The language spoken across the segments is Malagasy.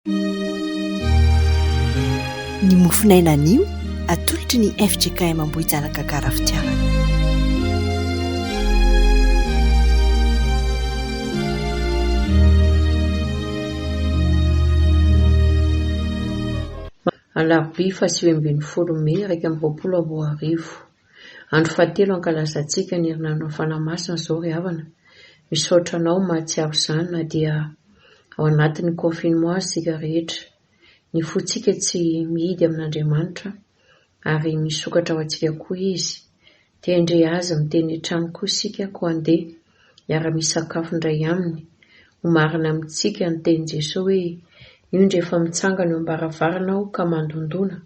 Ny mofinainan'io atolotry ny FJKM Ambohijanaka Karafitiavana. Alarobia 7 Mey 2020. Andro fahatelo ankalazantsika ny herinandro fanamasina zao ry havana. Misaotra anao mahatsiaro izany na dia ao anatin'ny confinement sika rehetra. Ny fotsika tsy mihidy amin'Andriamanitra ary misokatra ho antsika koa izy. Tendre azy miteny trano koa sika koa andeha miara-misakafo indray aminy. Omarina amintsika ny teny Jesosy hoe io rehefa mitsangana eo ambaravarana aho ka mandondona,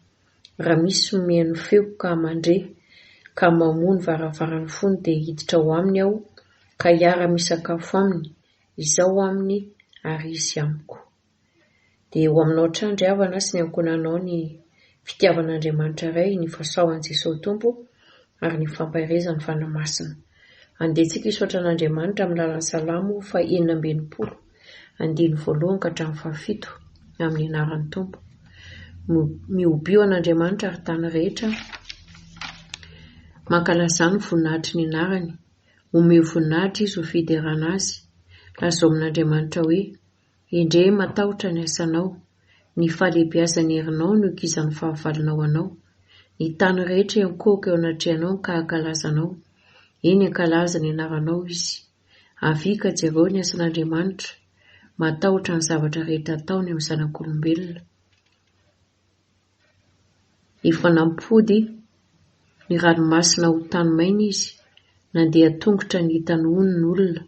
raha misy mihaino feo ka mandre ka mamono varavarany fony dia hiditra ho aminy aho ka hiara-misakafo aminy, izaho aminy ary izy amiko. Dia ho aminao trano ry havana sy ny ankonanao ny fitiavan'Andriamanitra iray, ny fahasaohan'i Jesosy Tompo ary ny fampahirezany fanamasina. Andehantsika hisaotra an'Andriamanitra amin'ny lalan'ny Salamo 120, 1 ka hatramin'ny 7 amin'ny anaran'ny Tompo. Miobio an'Andriamanitra ary tany rehetra, mankalaza ny voninahitry ny anarany, omeo voninahitra izy ho fiderana azy. Lazao amin'Andriamanitra hoe endre matahotra ny asanao, ny fahalehibiazany herinao no ikizany fahavalonao anao. Ny tany rehetra enkoka eo anatrehanao ka ankalazanao, eny ankalaza ny anaranao izy. Avika jereo ny asan'Andriamanitra, matahotra ny zavatra rehetra ataony amin'ny zanak'olombelona. Efa nampody ny ranomasina ho tany maina izy, nandeha tongotra ny hitanony ny olona,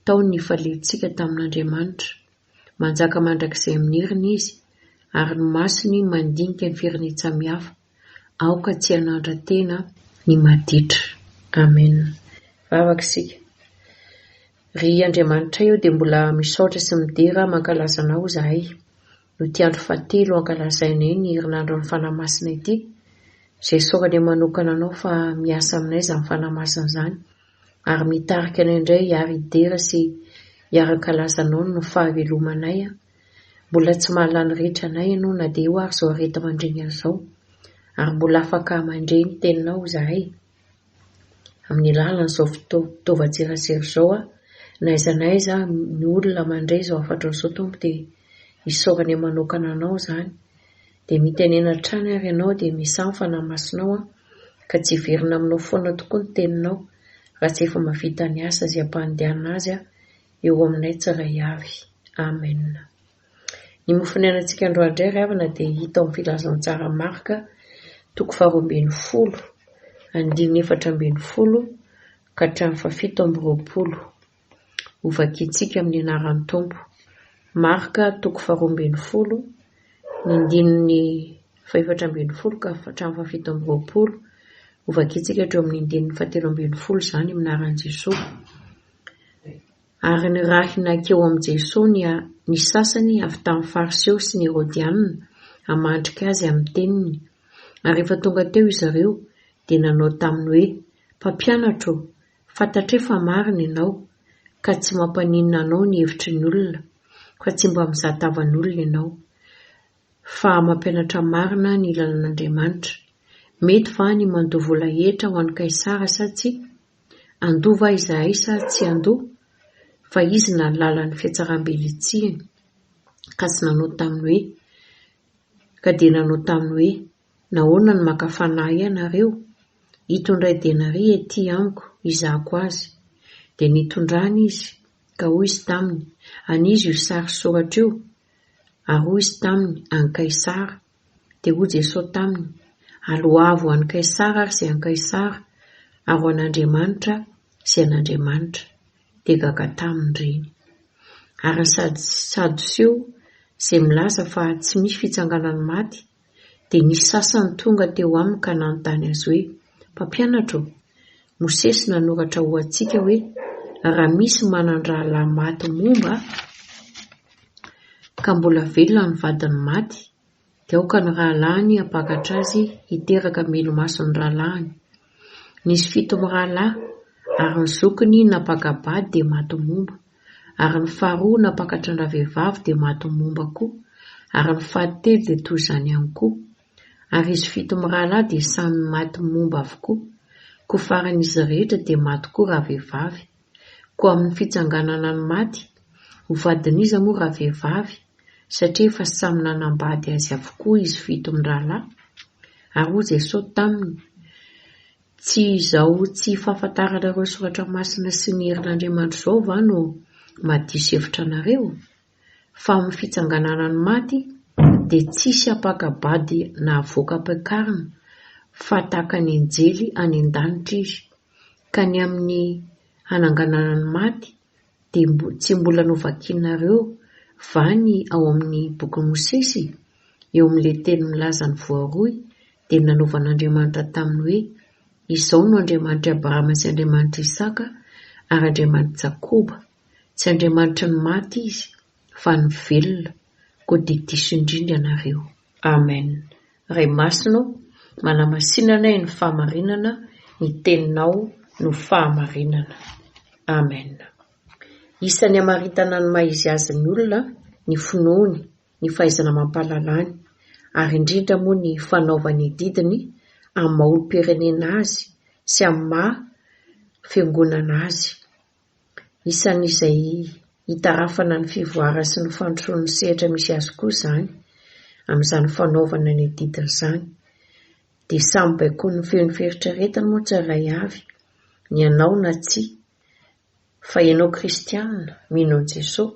tao ny falentsika tamin'Andriamanitra. Manjaka mandrakizay amin'iriny izy, ary ny masony mandinika ny firenetsamihafa, aoka tsy hanandra-tena ny maditra. Amen. Vavaka isika. Ry Andriamanitra io dia mbola misaotra sy midera mankalazanao zahay. No tiandro fahatelo ankalazainay ny herinandro ny fanamasina ity, izay saorany manokana anao fa miasa aminay izany fanamasina izany, ary mitarika anay indray ary idera sy hiara-kalazanao no fahavelomanay. Mbola tsy mahalany rehetra anay ianao na dia eo ary izao areta mandringana izao, ary mbola afaka mandre ny teninao zahay. Amin'ny lalan'izao fitaovan-tserasera izao na aiza na aiza ny olona mandray izao afatra izao Tompo dia isaorany manokana anao izany. Dia mitenena trany ary ianao dia misahy fanamasinao ka tsy verina aminao foana tokoa ny teninao raha tsy efa mavita ny asa izay ampandehanana azy eo aminay tsiray avy. Amen. Ny mofinainantsika androandray ry havana dia hita amin'ny filazantsara Marka 12:10, 14:10 ka hatramin'ny 17:20. Ovakintsika amin'ny anaran'ny Tompo. Marka 12:10, ny 14:10 ka hatramin'ny 17:20. Ovakintsika hatreo amin'ny 17:20 izany amin'ny anaran'i Jesosy. Ary ny rahinakeo amin'i Jesosy ny sasany avy tamin'ny Fariseo sy ny Herodianina hamandrika azy amin'ny teniny. Ary rehefa tonga teo izy ireo dia nanao taminy hoe, mpampianatro, fantatro fa marina ianao ka tsy mampaninona anao ny hevitry ny olona, fa tsy mba mizatavan'ny olona ianao, fa mampianatra marina ny lalàn'Andriamanitra. Mety va ny mandoa vola-hetra ho an'i Kaisara sa tsy? Andova izahay sa tsy andoa? Fa izy na lalan'ny fiatsaram-belitsihany. Ka nanao taminy hoe, nahoana ny maka fanahy ianareo? Hitondray denari ety amiko izahako azy. Dia nitondrany izy, ka hoy izy taminy, anizy io sary soratra io? Ary hoy izy taminy, an'i Kaisara. Dia hoy Jesosy taminy, aloavo an'i Kaisara ary izay an'i Kaisara, ary ho an'Andriamanitra izay an'Andriamanitra. Dia gaga taminy ireny. Ary ny Sadoseo izay milaza fa tsy misy fitsanganany maty, dia ny sasany tonga teo aminy ka nanontany azy hoe, mpampianatro, Mosesy nanoratra ho antsika hoe raha misy manandrahala maty momba ka mbola velona ny vadiny maty, dia aoka ny rahalahiny hampakatra azy hiteraka melomaso ny rahalahiny. Nisy 7 rahalahy, ary ny zokiny napaka-bady dia maty momba, ary ny faharoa napakatra ny vehivavy dia maty momba koa, ary ny fahatelo dia toy izany ihany koa. Ary izy fito mirahalahy dia samy maty momba avokoa, koa faran'izy rehetra dia maty koa raha vehivavy. Koa amin'ny fitsanganana ny maty, ho vadin'iza moa raha vehivavy, satria efa samy nanambady azy avokoa izy fito mirahalahy. Ary hoy Jesosy taminy, tsy izao tsy fahafantaranareo soratra masina sy ny herin'Andriamanitra izao va no mahadiso hevitra anareo? Fa amin'ny fitsanganana ny maty dia tsisy apakabady na avoaka-pakarina, fa tahaka ny anjely any an-danitra izy. Ka ny amin'ny hananganana ny maty dia tsy mbola novakianareo va ny ao amin'ny boky Mosesy, eo amin'ilay teny milaza ny voaroy dia nanovan'Andriamanitra taminy hoe, izao no Andriamanitra Abrahama sy Andriamanitra Isaka ary Andriamanitra Jakoba. Tsy Andriamanitra ny maty izy, fa ny velona. Koa diso indrindra ianareo. Amen. Ray masino, manamasinanay ny fahamarinana, ny teninao no fahamarinana. Amen. Isan'ny hamaritana ny maha-izy azy ny olona, ny finoany, ny fahaizana mampalalany, ary indrindra moa ny fanaovany didiny amin'ny maha-olom-pirenena azy sy amin'ny maha-fiangonana azy. Isan'izay hitarafana ny fivoara sy ny fandrosoan'ny sehatra misy azy koa izany, amin'izany fanaovana ny didiny izany. Dia samy baikoa ny feon'ny fieritreretana moa tsirairay avy, ny anao na tsy, fa ianao kristianina, mino an'i Jesosy,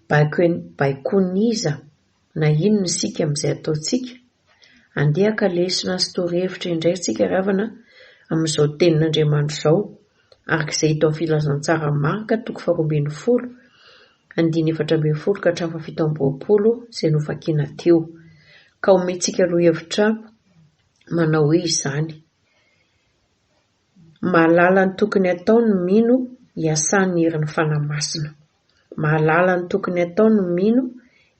baikoa ny iza na ino ny sika amin'izay ataontsika. Andehaka lesona sy torohevitra indray tsika ravana amin'izao tenin'Andriamanitra izao, arak'izay hita amin'ny filazantsara Marka 12:20, 14:17 izay novakiana teo. Ka omentsika lohahevitra manao hoe izany: mahalala ny tokony ataony mino hiasany herin'ny fanahy masina. Mahalala ny tokony ataony mino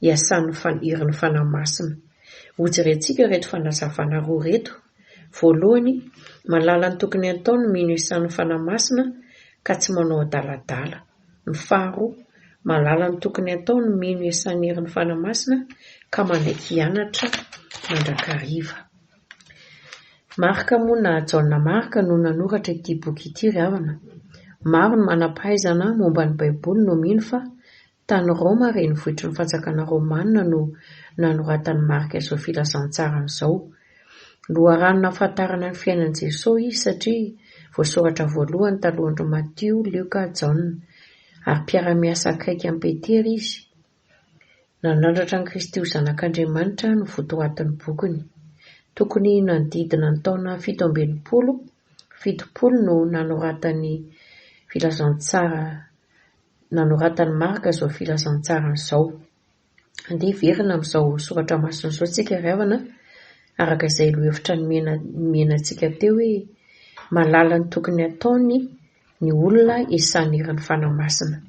hiasany herin'ny fanahy masina. Hojerentsika reto fanazavana roa reto. Voalohany, mahalala ny tokony ataony mino hiasan'ny fanahy masina ka tsy manao adaladala. Ny faharoa, mahalala ny tokony ataony mino hiasan'ny herin'ny fanahy masina ka mandaiky hianatra mandrakariva. Marka moa na Jaona Marka no nanoratra ity boky ity ravana. Maro ny manam-pahaizana momba ny Baiboly no mino fa tany Roma renivohitry ny fanjakana Romanina no nanoratany Marka izao filazantsarany izao. Loharano nahafantarana ny fiainan'i Jesosy izy satria voasoratra voalohany talohandry Matio, Luka, Jaona, ary mpiara-miasa akaiky amin'ny Petera izy. Nanandratra ny Kristy ho zanak'Andriamanitra no votoatin'ny bokiny. Tokony nanodidina ny taona 720 no nanoratany Marka izao filazantsarany izao. Andeha hiverina amin'izao soratra masina izao tsika ravana, araka izay lohahevitra mienantsika teo hoe mahalala ny tokony ataony ny olona hiasany herin'ny fanahy masina.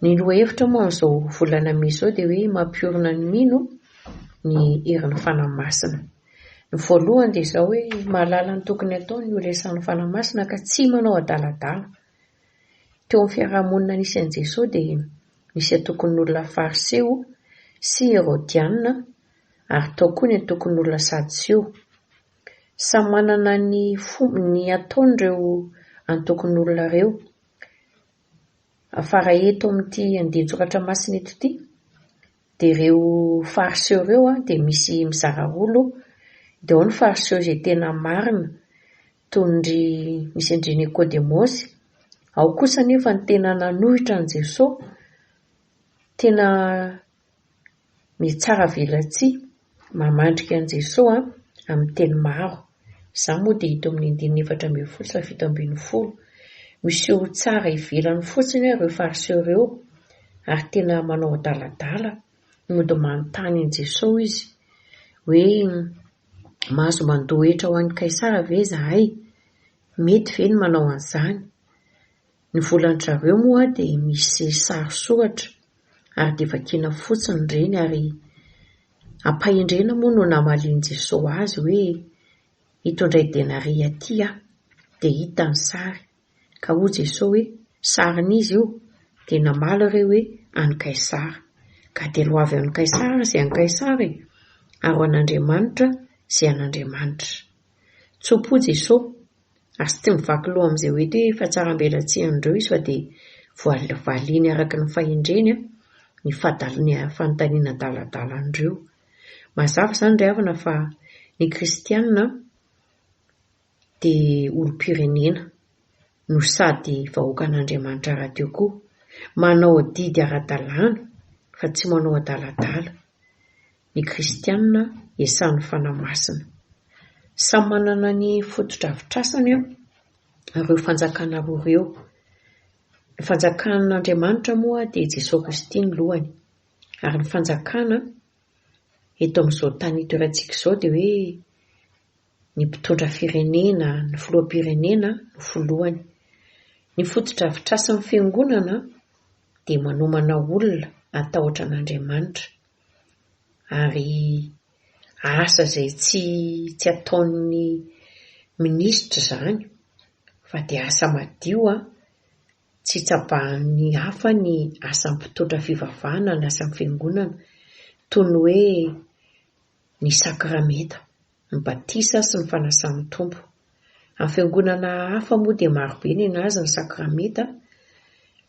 Ny lohahevitra moa amin'izao volana May izao dia hoe mampiorina ny mino ny herin'ny fanahy masina. Ny voalohany dia izao hoe mahalala ny tokony ataony ny olona hiasan'ny fanahy masina ka tsy manao adaladala. Teo amin'ny fiarahamonina nisy an'i Jesosy dia nisy atokon'olona fariseo sy herodianina, ary tao koa ny atokon'olona sadiseo. Samy manana ny ataon'ireo antokon'olona ireo. Afara eto amin'ity andin-tsoratra masina eto ity, dia ireo fariseo ireo dia misy mizara rolo. Dia ao ny fariseo izay tena marina, misy andry Nikodemosy. Ao kosa nefa ny tena nanohitra an'i Jesosy, tena mitsara velatsia, mamandrika an'i Jesosy amin'ny teny maro. Izany moa dia hita amin'ny 4:17-7:10. Misy olo tsara ivelany fotsiny ireo fariseo ireo, ary tena manao adaladala, mody manontany an'i Jesosy izy hoe mahazo mandohetra ho an'i Kaisara ve zahay? Mety ve ny manao an'izany? Ny volan-drareo moa dia misy sary soratra, ary dia vakiana fotsiny ireny, ary ampahendrena moa no namalian'i Jesosy azy hoe hitondray denaria aty dia hita ny sary. Ka hoy Jesosy hoe sarin'izy io, dia namaly ireo hoe an'i Kaisara. ka dia loavy an'i Kaisara izay an'i Kaisara ary ho an'Andriamanitra izay an'Andriamanitra. Tsopo Jesosy ary tsy tia mivaky loha amin'izay hoe fa tsara ambelatsihan'ireo izy fa dia valiany araka ny fahendreny ny fanontaniana adaladala'ireo. Mazava izany ry havana fa ny kristianina dia olom-pirenena no sady vahoaka an'Andriamanitra rahateo koa, manao didy ara-dalàna fa tsy manao adaladala. Ny kristianina iasan'ny fanamasina. Samy manana ny fototra-avitrasany ireo fanjakana roa ireo. Ny fanjakan'Andriamanitra moa dia Jesosy Kristy ny lohany, ary ny fanjakana eto amin'izao tany itoerantsika izao dia hoe ny mpitondra firenena, ny filoham-pirenena no folohany. Ny fototra-avitrasan'ny fiangonana dia manomana olona atahotra an'Andriamanitra, ary asa izay tsy ataon'ny minisitra izany fa dia asa madio, tsy tsabahan'ny hafa ny asa mpitondra fivavahana, ny asa fiangonana, toy ny hoe ny sakramenta, ny batisa sy ny fanasan'ny tompo. Amin'ny fiangonana hafa moa dia marobe ny anazy ny sakramenta,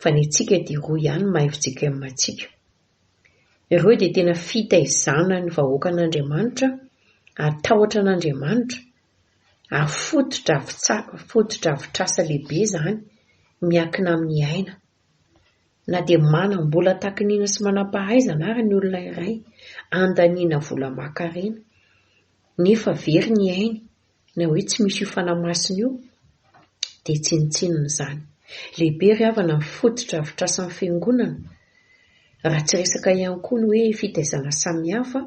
fa ny antsika dia roa ihany mahai-fijery amin'antsika. Ireo dia tena fitaizana ny vahoaka an'Andriamanitra, atahotra an'Andriamanitra, ary fototra avitrasa lehibe izany miankina amin'ny aina. Na dia manam-bola takinina sy manam-pahaizana ary ny olona iray andaniana vola maka-rena, nefa very ny ainy na hoe tsy misy io fanamasina io, dia tsinitsinina izany. Lehibe ry havana ny fototra avitrasan'ny fiangonana. Raha tsy resaka ihany koa ny hoe fitaizana samihafa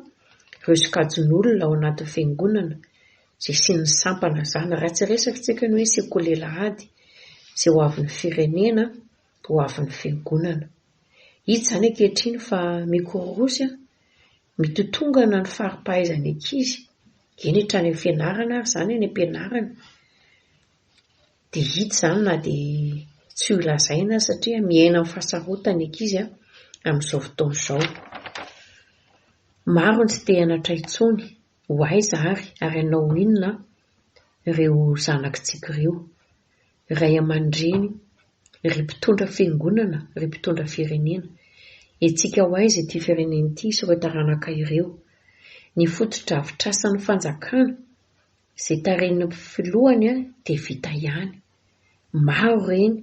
ireo sokajin'olona ao anatin'ny fiangonana izay sy ny sampana izany. Raha tsy resaka ny hoe sekolelahady izay ho avin'ny firenena, ho avin'ny fiangonana. Hita izany ankehitriny fa mikorosy mitotongana ny fari-pahaizany ankizy, eny hatrany amin'ny fianarana ary izany any am-pianarana. Dia hita izany na dia tsy ho lazaina satria miaina amin'ny fahasarotany ankizy amin'izao fotoana izao. Maro ny tsy te hianatra intsony, ho aiza ary hanao inona ireo zanakitsika ireo, ray aman-dreny, ry mpitondra fiangonana, ry mpitondra firenena. Etsika ho aiza ity firenena ity sy ireo taranaka ireo. Ny fototra avitrasan'ny fanjakana izay tarehin'ny filohany dia vita ihany. Maro ireny,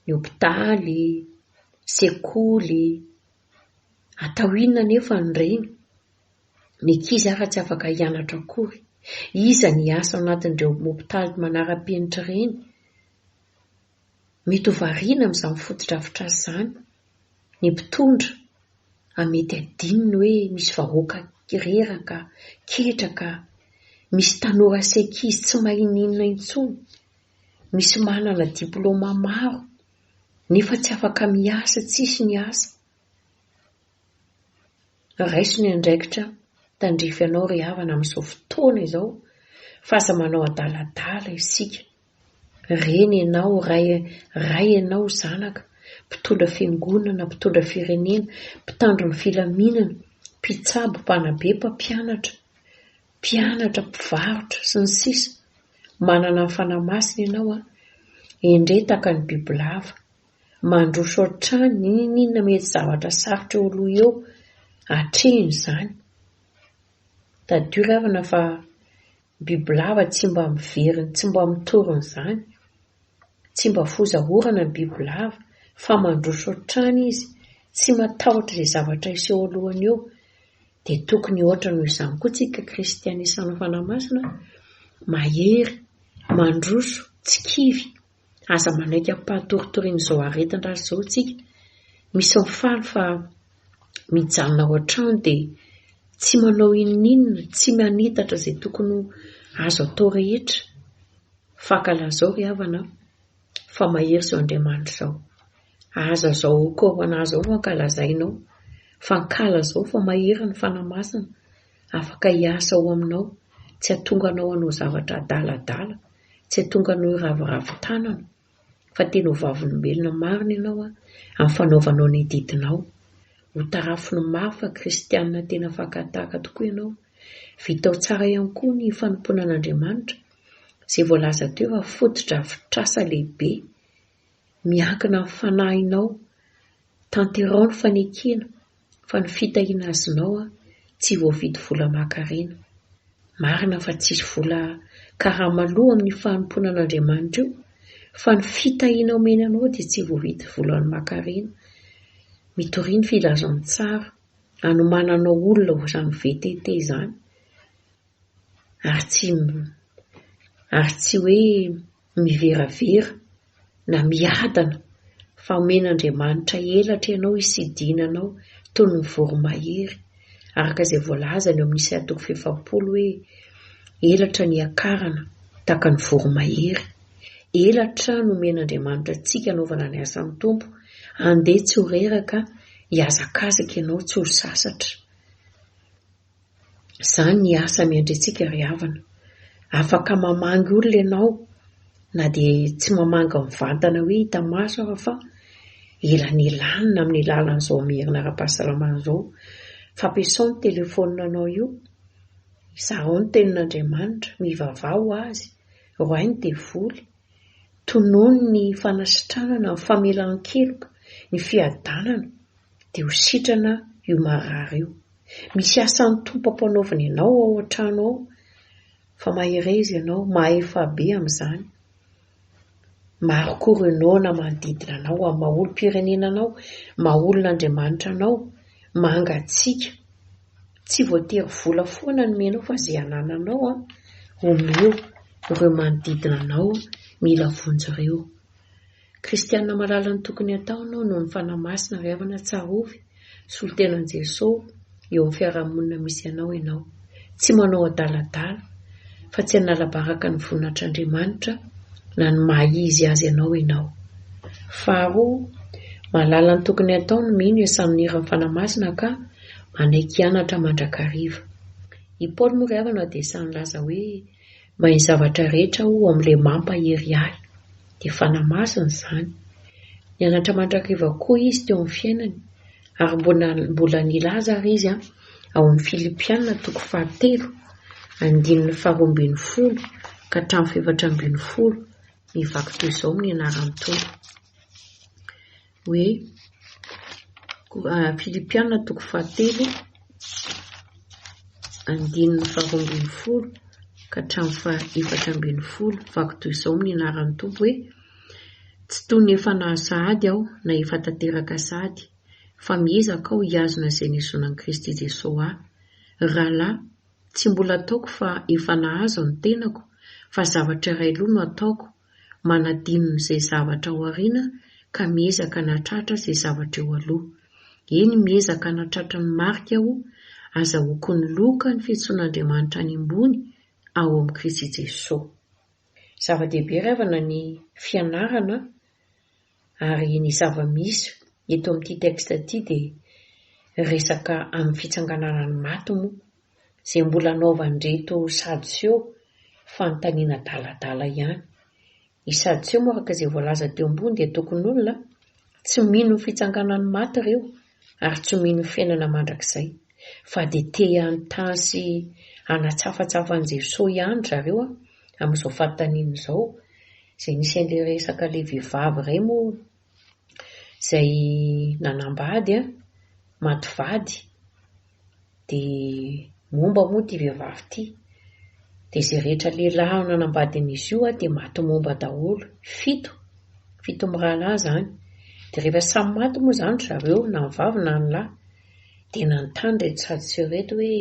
ny hopitaly, sekoly, atao inona nefa ny reny. Ny ankizy ary tsy afaka hianatra akory. Iza ny asa ao anatin'ireo hopitaly manara-penitra ireny? Mety ho variana amin'izany fototra avitrasa izany. Ny mpitondra mety adininy hoe misy vahoaka reraka, ketraka, misy tanora sy ankizy tsy mahininona intsony, misy manana diplôma maro nefa tsy afaka miasa, tsisy ny asa. Raiso ny andraikitra tandrify anao ry havana amin'izao fotoana izao, fa aza manao adaladala isika. Reny ianao, ray ianao zanaka, mpitondra fiangonana, mpitondra firenena, mpitandro ny filaminana, mpitsabo, mpanabe, mpampianatra, mpivarotra sy ny sisa. Manana ny fanamasina ianao endretaka ny bibilava, mandroso hatrany inona mety zavatra sarotra eo aloha eo, hatreny izany. Tadio ry havana fa bibilava tsy mba miveriny, tsy mba mitorony izany, tsy mba fozahorana ny bibilava, fa mandroso hatrany izy, tsy matahotra izay zavatra iseho alohany eo. Dia tokony ohatra noho izany koa tsika kristianisana fanamasina, mahery, mandroso, tsy kivy, aza manaiky ampatoritorian'izao aretin-drazy izao tsika. Misy mifaly fa mijanona ao an-trano dia tsy manao inon'inona, tsy manitatra izay tokony azo atao rehetra. Fankalazao ry havana fa mahery izao Andriamanitra izao. Aza izao korona izao fankalazainao, fankala izao fa mahery ny fanamasina, afaka hiasa ao aminao, tsy hatonganao hanao zavatra adaladala, tsy hatonganao iraviravin-tanana, fa tena ho vavolombelona marina ianao amin'ny fanaovanao ny didinao. ho tarafiny mafy fa kristianina tena fakataka tokoa ianao. Vitao tsara ihany koa ny fanompoana an'Andriamanitra izay voalaza teo fa fototra afitrasa lehibe miankina amin'ny fanahinao. Tanterao ny fanekena fa ny fitahiana azonao tsy voavidy vola maka-rena. Marina fa tsisy vola karamaloha amin'ny fanompoana an'Andriamanitra io, fa ny fitahiana omeny anao dia tsy voavidy vola maka-rena. Mitoriany filazany tsara hanomananao olona ho izany vetete izany, ary tsy hoe miveravera na miadana, fa omen'Andriamanitra elatra ianao hisidinanao toy ny voromahery, araka izay voalaza ny amin'ny Isaia 7 hoe elatra ny akarana tahaka ny voromahery. Elatra no omen'Andriamanitra antsika anaovana ny asan'ny Tompo, andeha tsy ho reraka, hiazakazaka ianao tsy ho sasatra. Izany ny asa miandry-tsika ry havana. Afaka mamangy olona ianao, na dia tsy mamangy mivantana hoe hita maso fa elan'elanina amin'ny lalan'izao amerina ara-pahasalamana izao. Fampiasao ny telefoninanao io, izarao ny tenin'Andriamanitra, mivavao azy, roainy dia voly. Tonono ny fanasitranana, ny famelan-keloka, ny fiadanana, dia ho sitrana io marary io. Misy asan'ny Tompo ampanaovina ianao ao an-trano ao, fa mahereza ianao, mahefa be amin'izany. Maro koa ireo na manodidina anao, amin'ny maolo-pirenenanao, maolon'Andriamanitra anao, mangatsiaka. Tsy voatery vola foana no menao fa izay anananao omeo ireo manodidina anao, mila vonjy ireo. Kristianina malala ny tokony ataonao noho ny fanahy-masina ry havana tsarovy, solon-tenan'i Jesosy eo amin'ny fiarahamonina misy ianao. Tsy manao adaladala, fa tsy hanala-baraka ny voninatr'Andriamanitra na ny maha-izy azy ianao. Faharoa, malala ny tokony ataony mino iasan'ny herin'ny fanahy-masina ka manaiky hianatra mandrakariva. I Paoly moa ry havana dia samy laza hoe mahay zavatra rehetra amin'ilay mampahery ahy, dia fanahy-masina izany. Nianatra mandrakariva koa izy teo amin'ny fiainany, ary mbola nilaza ary izy ao amin'ny Filipianina 4:12 ka hatramin'ny 7:10 mivaky toy izao amin'ny anaran'ny Tompo. Hoe Filipianina 4:12 ka hatramin'ny 7:10 mivaky toy izao amin'ny anaran'ny Tompo hoe tsy toy ny efa nahasahady aho na efa tanteraka sady, fa miezaka aho hiazona izay nihazonan Kristy Jesosy ahy. Rahalahy, tsy mbola ataoko fa efa nahazo ny tenako, fa zavatra iray aloha no ataoko, manadino izay zavatra ao aoriana ka miezaka natratra izay zavatra eo aloha. Eny miezaka natratra ny marika aho, azahoako ny loka ny fiantsoan'Andriamanitra any ambony ao amin'ny Kristy Jesosy. Zava-dehibe ry havana ny fianarana ary ny zava-misy eto amin'ity teksta ity dia resaka amin'ny fitsanganana ny maty moa, izay mbola anaovan'ireto Sadoseo fanontaniana adaladala ihany. I Sadoseo moa araka izay voalaza teo ambony dia tokony olona tsy mino ny fitsanganana ny maty ireo, ary tsy mino ny fiainana mandrakizay, fa dia te hanontany sy hanatsafatsafan'i Jesosy ihany zareo amin'izao fanontaniana izao, izay nisy an'ilay resaka ilay vehivavy iray moa izay nanambady maty vady, dia momba moa ity vehivavy ity, dia izay rehetra lehilahy nanambady an'izy io dia maty momba daholo, fito mirahalahy izany. Dia rehefa samy maty moa izany zareo, na ny vavy na ny lahy, dia nanontany reto Sadoseo reto hoe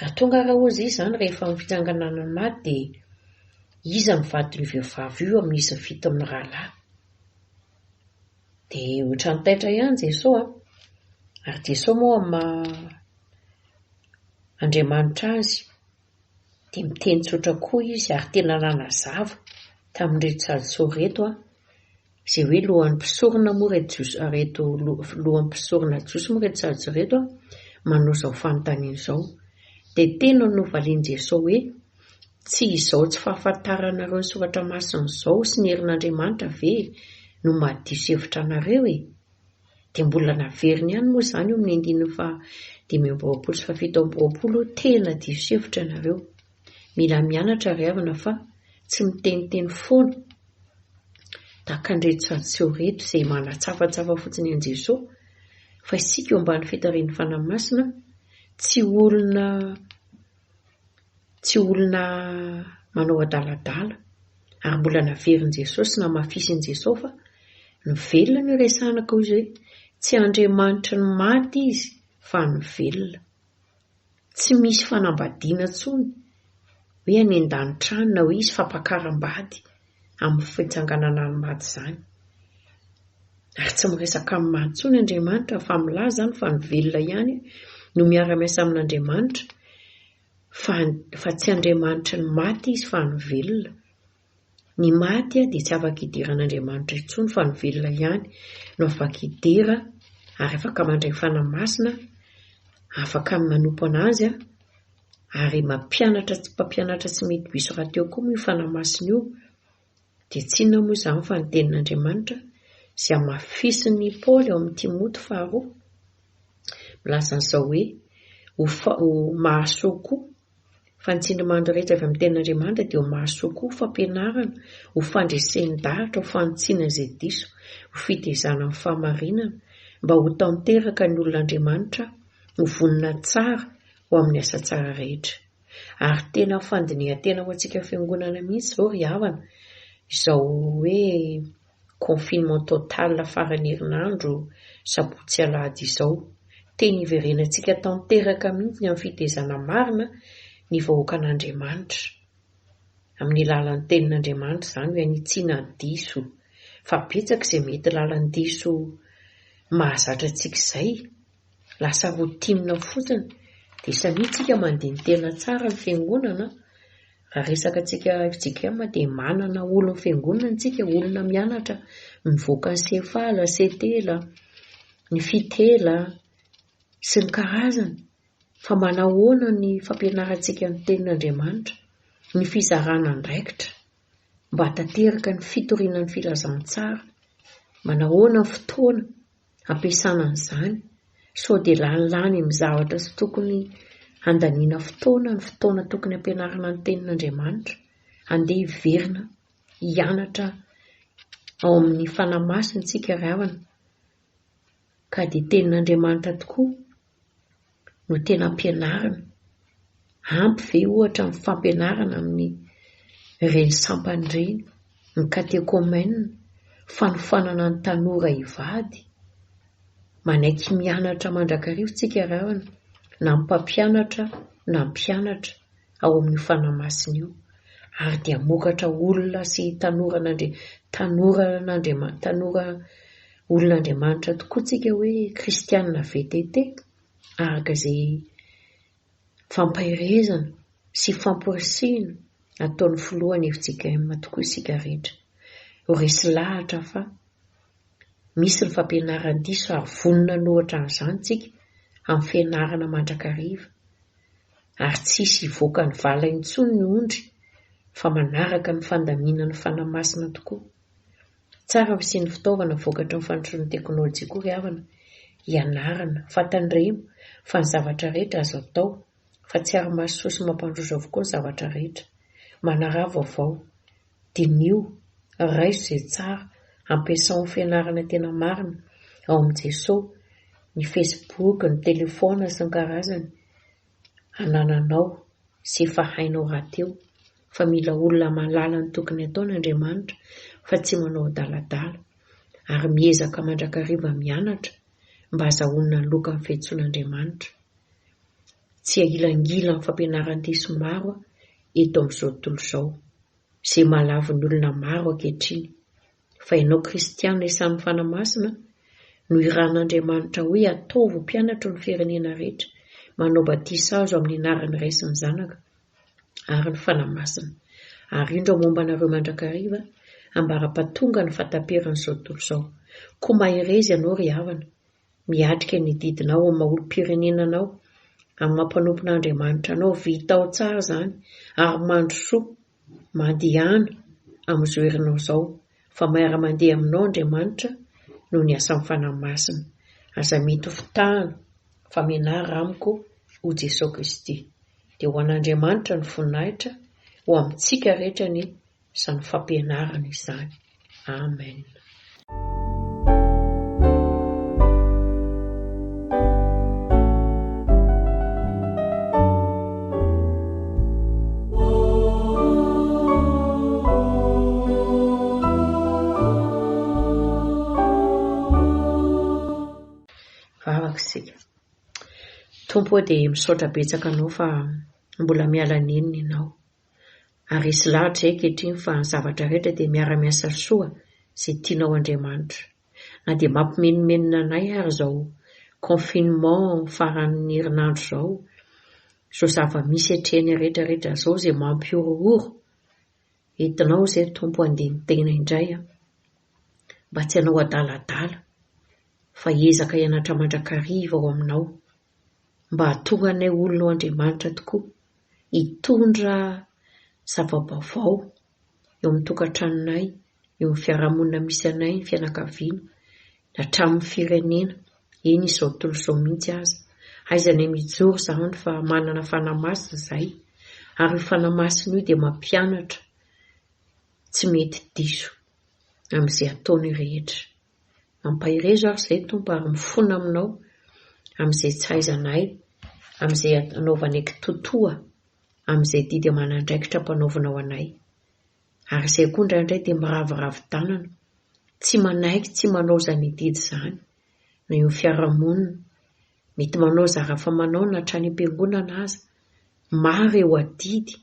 raha tonga raha ozy izy izany rehefa amin'ny fitsanganana ny maty dia iza mivady ny vehivavy io amin'izy fito mirahalahy? Dia ohatran'ny taitra ihany Jesosy ary Jesosy moa Andriamanitra azy dia miteny tsotra koa izy, ary tena nanazava tamin'ireto Sadoseo reto izay hoe lohan'ny mpisorona moa reto lohan'ny mpisorona jiosy moa reto Sadoseo reto manao izao fanontaniana izao. Dia tena novalian'i Jesosy hoe tsy izao tsy fahafantaranareo ny soratra masina izao sy ny herin'Andriamanitra ve no mahadiso hevitra anareo dia mbola naveriny ihany moa izany eo amin'ny 5 sy 7 tena diso-hevitra nareo. Mila mianatra ry havana fa tsy miteniteny foana takan-dreto sady sy reto izay manatsafatsafa fotsiny an' Jesosy, fa isika eo ambany fitarian'ny fanahy masina tsy olona manao adaladala, ary mbola naverin'i Jesosy sy namafisin'i Jesosy fa ny velona no resahana koa izy hoe tsy Andriamanitra ny maty izy fa ny velona. Tsy misy fanambadiana tsony hoe any an-danitra any na hoe izy fampakaram-bady amin'ny fitsanganana ny maty izany. Ary tsy miresaka amin'ny maty tsony Andriamanitra fa milaza izany fa ny velona ihany no miara-miasa amin'Andriamanitra, fa tsy Andriamanitra ny maty izy fa ny velona. Ny maty dia tsy afaka idiran'Andriamanitra intsony fa ny velona ihany no afaka idira, ary afaka mandray fanahy masina, afaka manompo anazy ary mpampianatra tsy mety biso rahateo koa moa io fanahy masina io. Dia tsy inona moa izany fa ny tenin'Andriamanitra izay amafisin'ny Paoly ao amin'ny Timoty 2 milaza an'izao hoe mahasoa koa fa ny tsindrimandry rehetra avy amin'ny tenin'Andriamanitra dia ho mahasoa koa ho fampianarana, ho fandresen'ny-dahatra, ho fanotsiana izay diso, ho fitezana amin'ny fahamarinana, mba ho tanteraka ny olon'Andriamanitra ho vonona tsara ho amin'ny asa tsara rehetra. Ary tena fandinihan-tena ho antsika fiangonana mihitsy izao ry havana, izao hoe confinement total faran'ny herinandro sabotsy alahady izao, tena iverenantsika tanteraka mihitsy ny amin'ny fitezana marina ny vahoaka an'Andriamanitra. Amin'ny lalan'ny tenin'Andriamanitra izany hoe anitsiana diso, fa betsaka izay mety lalan'ny diso mahazatra antsika izay, lasa rotinina fotsiny. Dia samitsika mandihy ny tena tsara ny fiangonana. Raha resaka antsika fijikama dia manana olona fiangonana antsika, olona mianatra mivoaka ny sefala, setela, ny fitela sy ny karazany. Fa manahoana ny fampianarantsika ny tenin'Andriamanitra, ny fizarana andraikitra mba tanteraka ny fitoriana ny filazantsara, manahoana ny fotoana ampiasana an'izany, sao dia lanilany amin'ny zavatra sy tokony handaniana fotoana, ny fotoana tokony ampianarana ny tenin'Andriamanitra, andeha hiverina hianatra ao amin'ny fanahy masina isika ry havana. Ka dia tenin'Andriamanitra tokoa no tena ampianarana. Ampy ve ohatra amin'ny fampianarana amin'ny ireny sampany ireny, ny katekômena, fanofanana ny tanora hivady, manaiky mianatra mandrakarivo tsika ry havana, na mpampianatra na mpianatra ao amin'ny fanahy masina io. Ary dia mokatra olona sy olon'Andriamanitra tokoa tsika hoe kristianina VTT, araka izay fampahirezana sy famporisihana ataon'ny filohan'ny FJKM tokoa isika rehetra. Ho resy lahatra fa misy ny fampianarana diso ary vonona nohatra an'izany tsika amin'ny fianarana mandrakariva, ary tsisy hivoaka ny vala intsony ny ondry fa manaraka ny fandamina ny fanahy masina tokoa. Tsara sy ny fitaovana vokatra ny fanotroan'ny teknôlôjia koa ry havana, ianarana, fantandremo fa ny zavatra rehetra azo atao, fa tsy ary-masoa sy mampandroso avokoa ny zavatra rehetra. Manara vaovao, dinio, raiso izay tsara, ampiasao ny fianarana tena marina ao amin'ny Jesosy, ny Facebook, ny telefona sy ny karazany. Anananao sy efa hainao rahateo, fa mila olona mahalala ny tokony ataony Andriamanitra, fa tsy manao adaladala, ary miezaka mandrakariva mianatra mba azahoana ny loka amin'ny fiantsoan'Andriamanitra. Tsy ahilangila ny fampianarana diso maro eto amin'izao tontolo izao, izay mahalavo ny olona maro ankehitriny. Fa ianao kristianina isan'ny fanahy masina no iran'Andriamanitra hoe ataovo mpianatra ny firenena rehetra, manao batisa azo amin'ny anaran'ny Ray sy ny Zanaka ary ny fanahy masina. Ary indro momba anareo mandrakariva ambara-patonga ny fataperan'izao tontolo izao. Koa maherezy ianao ry havana, miatrika ny didinao amin'ny maolo-pirenenanao, amin'ny mampanompon'Andriamanitra anao, vitao tsara izany ary mandrosoa, mandihana amin'izao herinao izao, fa miara-mandeha aminao Andriamanitra no ny asan'ny fanahy masina. aza mety ho fitahana fa mianara amiko ho Jesosy Kristy, dia ho an'Andriamanitra ny voninahitra ho amintsika rehetra ny izany fampianarana izany. Amen. Vavaka Tompo dia misaotra betsaka anao fa mbola miala nenina ianao, ary isy lahatra izay ankehitriny fa ny zavatra rehetra dia miara-miasa soa izay tianao Andriamanitra. Na dia mampimenomenona anay ary izao confinement faran'ny herinandro izao zava-misy hatreny rehetrarehetra izao izay mampiorooro, entinao izay Tompo andeha nitena indray mba tsy hanao adaladala, fa ezaka hianatra mandrakariva ao aminao, mba hahatonga anay olona Andriamanitra tokoa, hitondra zava-baovao eo amin'ny tokantranonay, eo amin'ny fiarahamonina misy anay, ny fianakaviana, hatramin'ny firenena. Eny izao tontolo izao mihitsy aza, aiza ny mijoro izany fa manana fanamasina izay, ary io fanamasina io dia mampianatra tsy mety diso amin'izay ataony rehetra. Mampahirezo ary izay Tompo, ary mifona aminao amin'izay tsy haizanay, amin'izay anaovanay totoa, amin'izay didy aman'andraikitra mpanaovanao anay. Ary izay koa indraindray dia miraviravin-tanana, tsy manaiky, tsy manao izany didy izany, na eo fiarahamonina, mety manao zarafa manao na hatrany am-piangonana aza, maro eo adidy,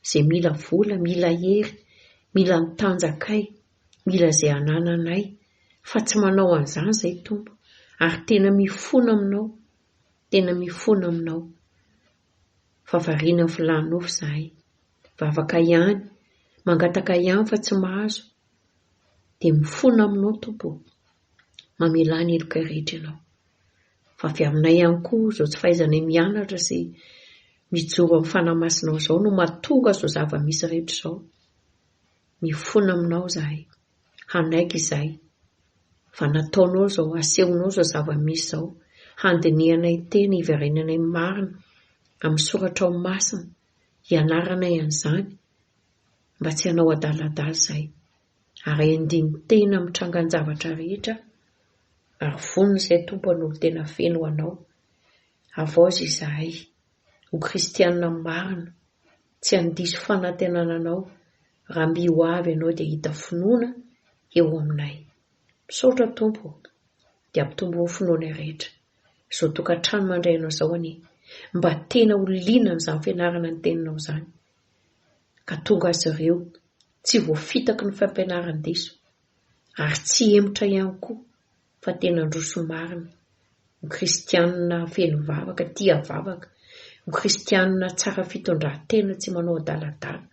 izay mila vola, mila hery, mila mitanjakay, mila izay anananay, fa tsy manao an'izany izay Tompo, ary tena mifona aminao, tena mifona aminao. Fa variana amin'ny filanofo izahay, vavaka ihany, mangataka ihany fa tsy mahazo, dia mifona aminao Tompo, mamela ny heloka rehetra ianao. Fa avy aminay ihany koa izao tsy fahaizanay mianatra sy mijoro amin'ny fanamasinao izao no mahatonga izao zava-misy rehetra izao. Mifona aminao izahay, hanaiky izahay, fa nataonao izao, asehonao izao zava-misy izao, handinianay tena, hiverenanay marina amin'ny soratra ao masina, hianaranay an'izany, mba tsy hanao adaladala izahay, ary andiny tena mitrangan'ny zavatra rehetra, ary vonona izay Tompo hanolo tena feno anao. Avaozy izahay ho kristianina marina, tsy handiso fanantenananao, raha mbi ho avy ianao dia hita finoana eo aminay. Misaotra Tompo, dia ampitombo ho finoana rehetra. Izao tokantrano mandray anao izao mba tena ho liana amin'izany fianarana ny teninao izany, ka tonga azy ireo tsy voafitaky ny fampianaran-diso, ary tsy emotra ihany koa, fa tena androso marina. Ho kristianina feno vavaka, tia vavaka, ho kristianina tsara fitondran-tena, tsy manao adaladala,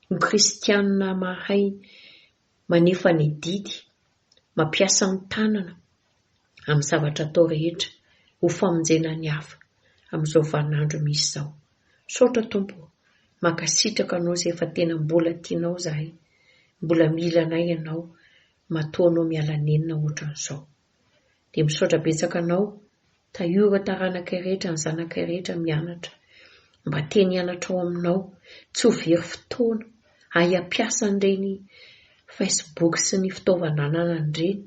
ho kristianina mahay manefa ny didy, mampiasa ny tanana amin'ny zavatra atao rehetra, ho famonjena ny hafa amin'izao vaninandro misy izao. Misaotra Tompo, mankasitraka anao izay efa tena mbola tianao izahay, mbola mila anay ianao, matoa anao miala nenina ohatran'izao. Dia misaotra betsaka anao, tahiora taranakay rehetra, ny zanakay rehetra mianatra, mba teny hianatra ao aminao, tsy ho very fotoana, ampiasa an'ireny Facebook sy ny fitaovana ananany ireny,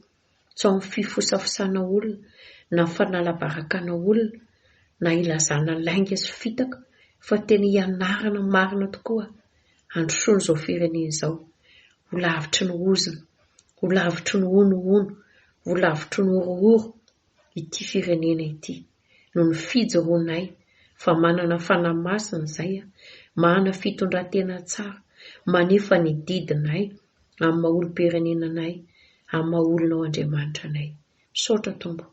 tsy ao amin'ny fifosafosana olona, na fanalabarakana olona, na ilazana lainga sy fitaka, fa tena hianarana marina tokoa, androsoana izao firenena izao, ho lavitry ny ozina, ho lavitry ny ono, ho lavitry ny orooro, ity firenena ity, no ny fijoroanay, fa manana fanamasina izay, manana fitondran-tena tsara, manefa ny didinay amin'ny maha-olom-pirenenanay, amin'ny maha-olonao Andriamanitra anay. Misaotra Tompo,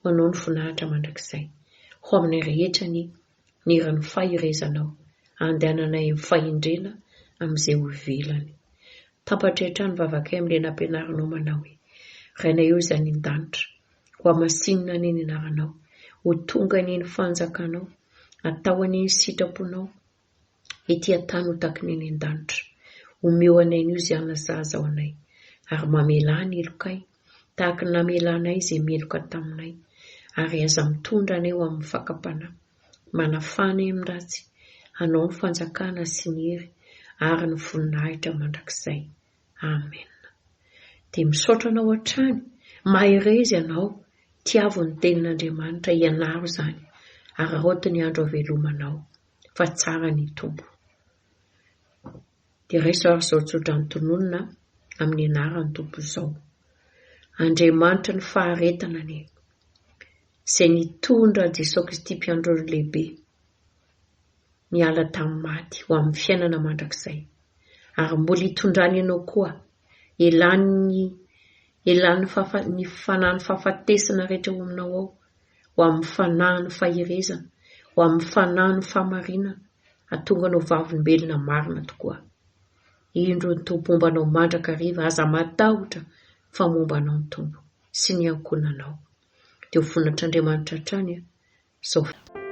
manao ny voninahitra mandrakizay, ho aminay rehetra ny ran'ny fahirezanao, andehananay amin'ny fahindrena amin'izay ho ivelany. Tampatretra ny vavakay amin'ilay nampianaranao manao hoe, rainay eo izany in-danitra, ho amasinina ny anaranao, ho tonga ny fanjakanao, atao any sitraponao, ety an-tany ho taky ny in-danitra, omeo anay n'io izay anazaza ao anay, ary mamela ny elokay, tahaka ny namela anay izay meloka taminay, ary aza mitondra aneo amin'ny fakapana, manafana amin'ny ratsy, hanao ny fanjakana sy ny hery ary ny voninahitra mandrakizay. Amen. Dia misaotra anao hatrany, maherezy ianao, tiavo ny tenin'Andriamanitra, ianaro izany ary rahoty ny andro havelomanao, fa tsara ny tompo. Dia raiso ary izao tsotra ny tononona amin'ny anaran'ny tompo izao. Andriamanitra ny faharetana anie, izay nitondra Jesosy Kristy mpiandrony lehibe, niala tamin'ny maty ho amin'ny fiainana mandrakizay, ary mbola hitondrany ianao koa, elan'ny fanahany fahafatesana rehetra ho aminao ao, ho amin'ny fanahiny faherezana, ho amin'ny fanahiny fahamarinana, hatonga anao vavolombelona marina tokoa. Indro ny tompo momba anao mandrakariva, aza matahotra fa momba anao ny tompo sy ny ankonanao. Dia ho voninahitran'Andriamanitra hatrany.